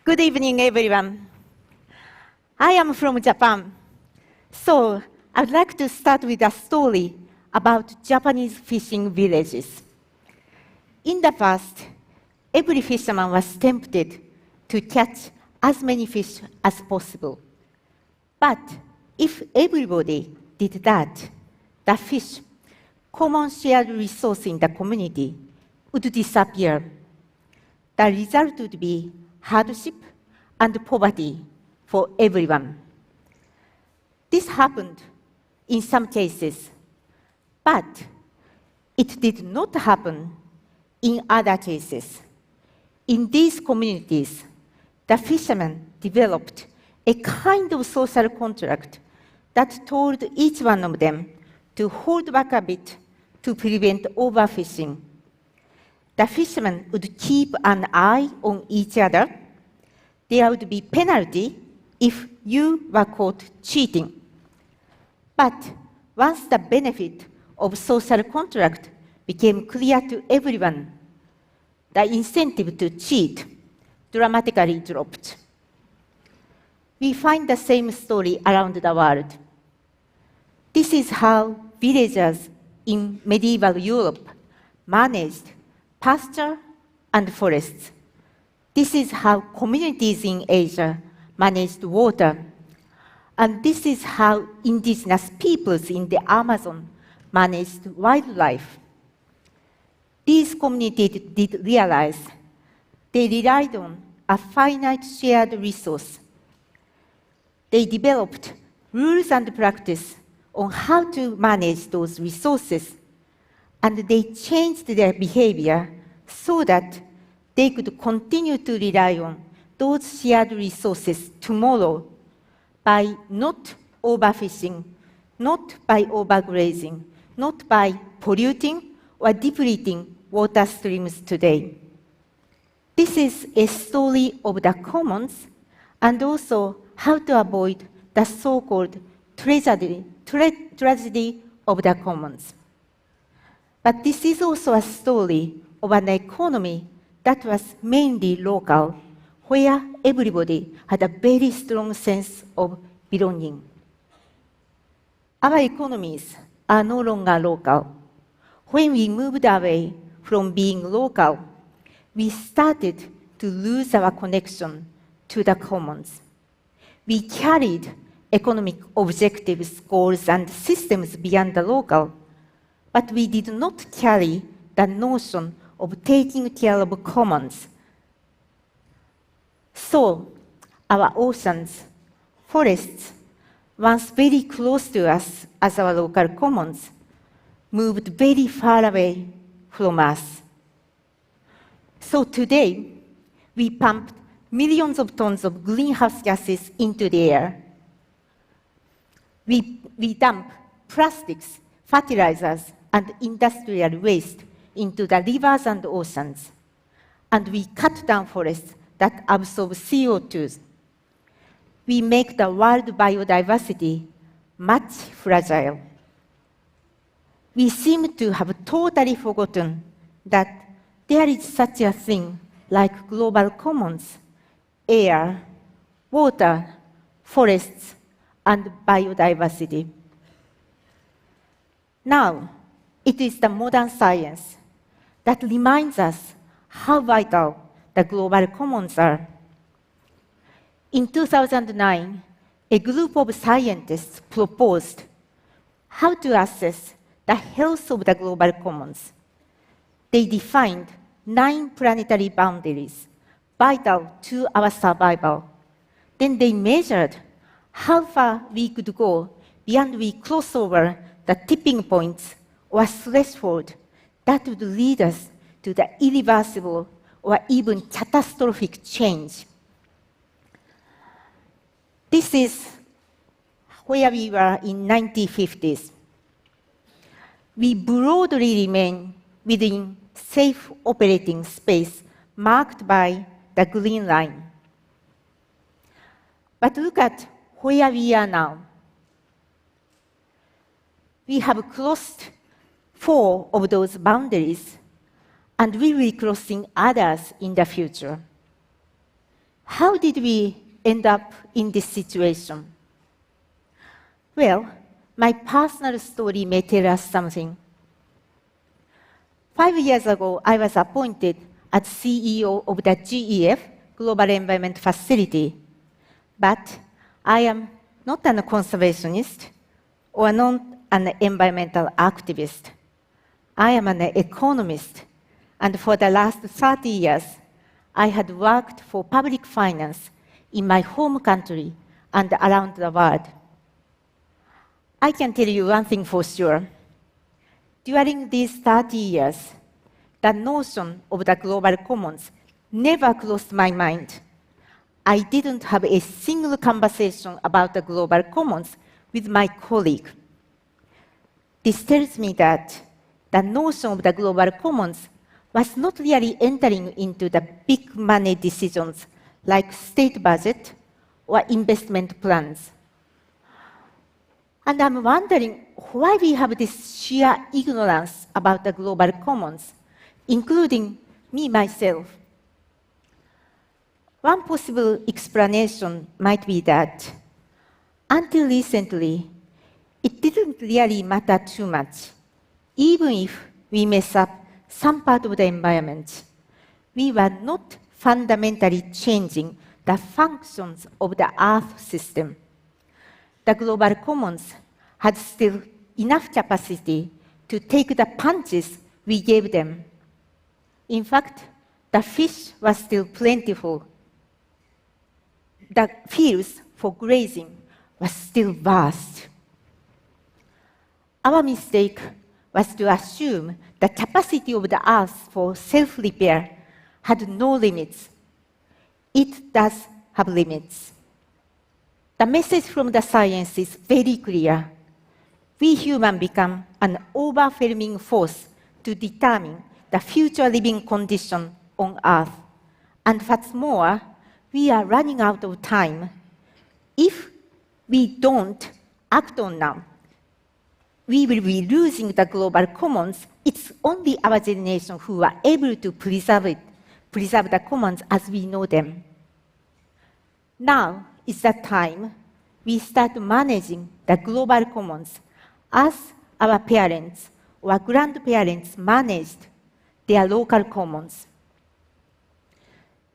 Good evening, everyone. I am from Japan. So I'd like to start with a story about Japanese fishing villages. In the past, every fisherman was tempted to catch as many fish as possible. But if everybody did that, the fish, common shared resource in the community, would disappear. The result would be hardship and poverty for everyone. This happened in some cases, but it did not happen in other cases. In these communities, the fishermen developed a kind of social contract that told each one of them to hold back a bit to prevent overfishing. The fishermen would keep an eye on each other. There would be penalty if you were caught cheating. But once the benefit of social contract became clear to everyone, the incentive to cheat dramatically dropped. We find the same story around the world. This is how villagers in medieval Europe managed pasture and forests. This is how communities in Asia managed water. And this is how indigenous peoples in the Amazon managed wildlife. These communities did realize they relied on a finite shared resource. They developed rules and practice on how to manage those resources, and they changed their behavior so that they could continue to rely on those shared resources tomorrow by not overfishing, not by overgrazing, not by polluting or depleting water streams today. This is a story of the commons and also how to avoid the so-called tragedy of the commons. But this is also a story of an economy that was mainly local, where everybody had a very strong sense of belonging. Our economies are no longer local. When we moved away from being local, we started to lose our connection to the commons. We carried economic objectives, goals, and systems beyond the local, but we did not carry the notion of taking care of commons. So, our oceans, forests, once very close to us as our local commons, moved very far away from us. So today, we pumped millions of tons of greenhouse gases into the air. We dump plastics, fertilizers, and industrial waste into the rivers and oceans. And we cut down forests that absorb CO2. We make the world biodiversity much fragile. We seem to have totally forgotten that there is such a thing like global commons, air, water, forests, and biodiversity. Now, it is the modern science that reminds us how vital the global commons are. In 2009, a group of scientists proposed how to assess the health of the global commons. They defined 9 planetary boundaries vital to our survival. Then they measured how far we could go beyond we cross over the tipping points or threshold that would lead us to the irreversible or even catastrophic change. This is where we were in 1950s. We broadly remain within safe operating space marked by the green line. But look at where we are now. We have crossed 4 of those boundaries, and we will be crossing others in the future. How did we end up in this situation? Well, my personal story may tell us something. 5 years ago, I was appointed as CEO of the GEF, Global Environment Facility. But I am not a conservationist or not an environmental activist. I am an economist, and for the last 30 years, I had worked for public finance in my home country and around the world. I can tell you one thing for sure. During these 30 years, the notion of the global commons never crossed my mind. I didn't have a single conversation about the global commons with my colleague. This tells me that the notion of the global commons was not really entering into the big money decisions like state budget or investment plans. And I'm wondering why we have this sheer ignorance about the global commons, including me myself. One possible explanation might be that until recently, it didn't really matter too much. Even if we mess up some part of the environment, we were not fundamentally changing the functions of the Earth system. The global commons had still enough capacity to take the punches we gave them. In fact, the fish was still plentiful. The fields for grazing was still vast. Our mistake was to assume the capacity of the Earth for self-repair had no limits. It does have limits. The message from the science is very clear. We humans become an overwhelming force to determine the future living condition on Earth. And what's more, we are running out of time. If we don't act on now, we will be losing the global commons. It's only our generation who are able to preserve the commons as we know them. Now is the time we start managing the global commons as our parents or grandparents managed their local commons.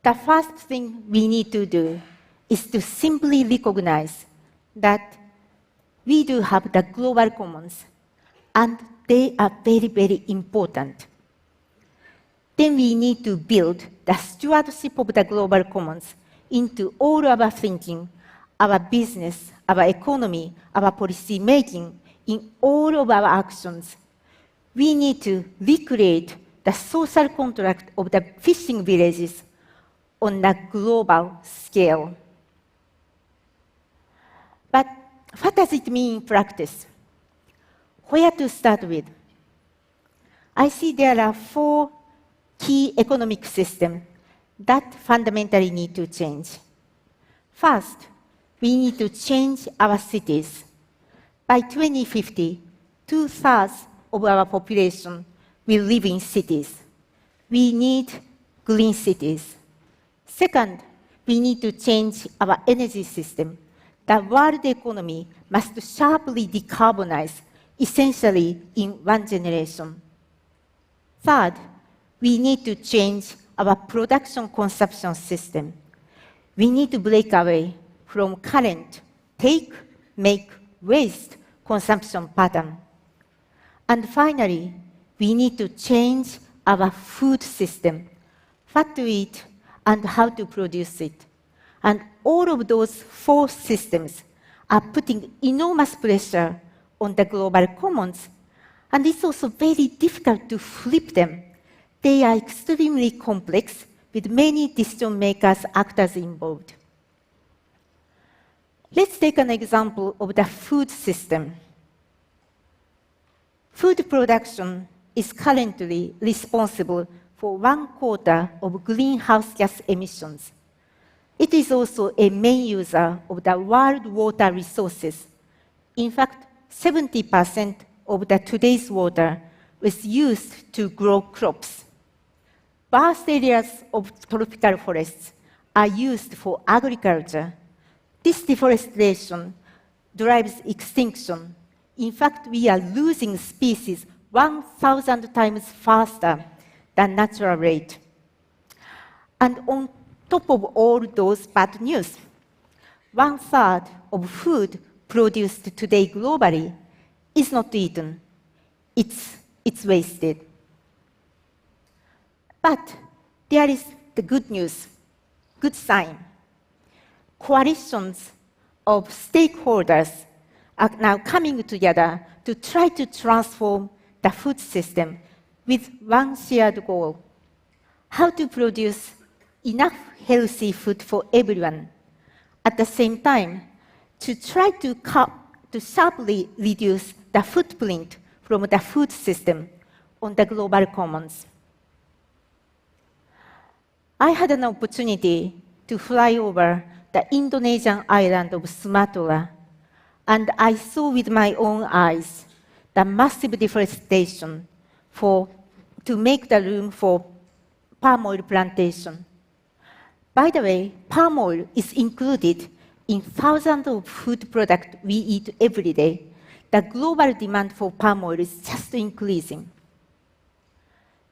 The first thing we need to do is to simply recognize that we do have the global commons, and they are very, very important. Then we need to build the stewardship of the global commons into all our thinking, our business, our economy, our policy making, in all of our actions. We need to recreate the social contract of the fishing villages on a global scale. But what does it mean in practice? Where to start with? I see there are 4 key economic systems that fundamentally need to change. First, we need to change our cities. By 2050, 2/3 of our population will live in cities. We need green cities. Second, we need to change our energy system. The world economy must sharply decarbonize, essentially in 1 generation. Third, we need to change our production consumption system. We need to break away from current take, make, waste consumption pattern. And finally, we need to change our food system, what to eat and how to produce it. And all of those 4 systems are putting enormous pressure on the global commons, and it's also very difficult to flip them. They are extremely complex, with many decision makers, actors involved. Let's take an example of the food system. Food production is currently responsible for 1/4 of greenhouse gas emissions. It is also a main user of the world water resources. In fact, 70% of today's water was used to grow crops. Vast areas of tropical forests are used for agriculture, this deforestation drives extinction. In fact, we are losing species 1,000 times faster than natural rate. And on top of all those bad news, 1/3 of food produced today globally is not eaten. It's wasted. But there is the good news, good sign. Coalitions of stakeholders are now coming together to try to transform the food system with one shared goal: how to produce enough healthy food for everyone. At the same time, to try to sharply reduce the footprint from the food system on the global commons. I had an opportunity to fly over the Indonesian island of Sumatra, and I saw with my own eyes the massive deforestation to make the room for palm oil plantation. By the way, palm oil is included in thousands of food products we eat every day. The global demand for palm oil is just increasing.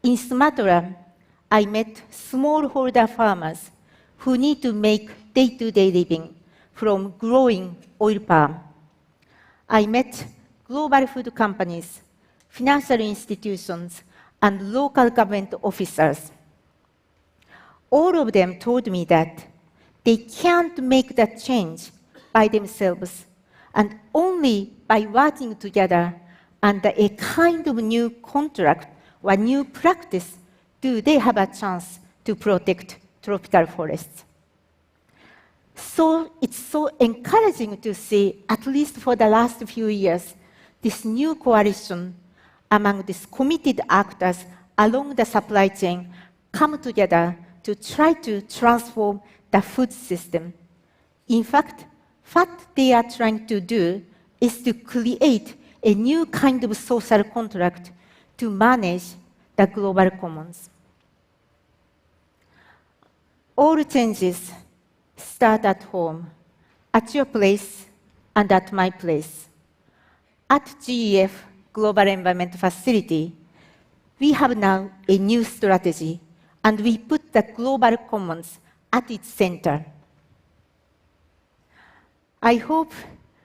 In Sumatra, I met smallholder farmers who need to make day-to-day living from growing oil palm. I met global food companies, financial institutions, and local government officers. All of them told me that they can't make that change by themselves, and only by working together under a kind of new contract or new practice do they have a chance to protect tropical forests. So it's so encouraging to see, at least for the last few years, this new coalition among these committed actors along the supply chain come together to try to transform the food system. In fact, what they are trying to do is to create a new kind of social contract to manage the global commons. All changes start at home, at your place, and at my place. At GEF, Global Environment Facility, we have now a new strategy, and we put the global commons at its center. I hope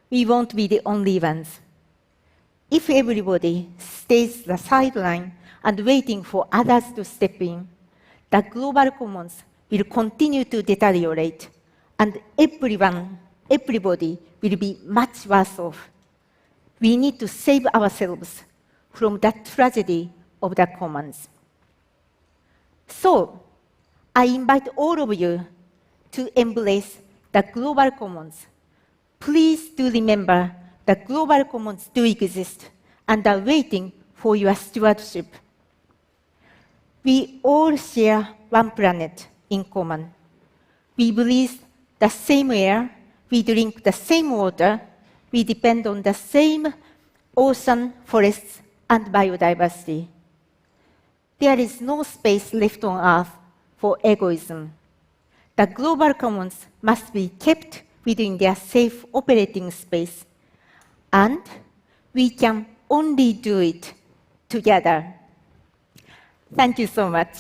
we won't be the only ones. If everybody stays the sideline and waiting for others to step in, the global commons will continue to deteriorate, and everybody will be much worse off. We need to save ourselves from the tragedy of the commons. So, I invite all of you to embrace the global commons. Please do remember the global commons do exist and are waiting for your stewardship. We all share one planet in common. We breathe the same air, we drink the same water, we depend on the same ocean, forests, and biodiversity. There is no space left on Earth for egoism. The global commons must be kept within their safe operating space, and we can only do it together. Thank you so much.